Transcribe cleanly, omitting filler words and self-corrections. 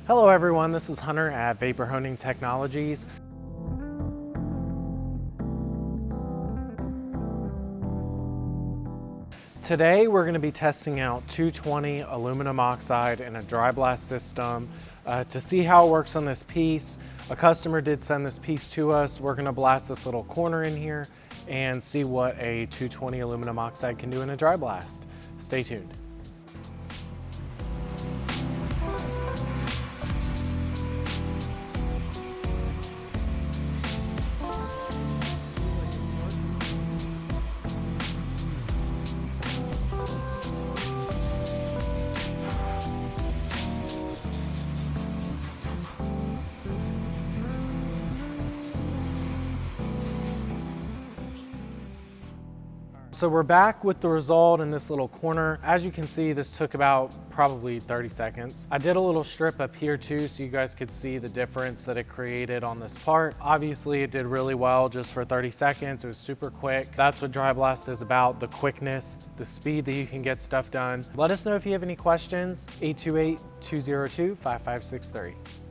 Hello everyone, this is Hunter at Vapor Honing Technologies. Today we're going to be testing out 220 aluminum oxide in a dry blast system to see how it works on this piece. A customer did send this piece to us. We're going to blast this little corner in here and see what a 220 aluminum oxide can do in a dry blast. Stay tuned. So we're back with the result in this little corner. As you can see, this took about probably 30 seconds. I did a little strip up here too, so you guys could see the difference that it created on this part. Obviously, it did really well just for 30 seconds. It was super quick. That's what dry blast is about, the quickness, the speed that you can get stuff done. Let us know if you have any questions, 828-202-5563.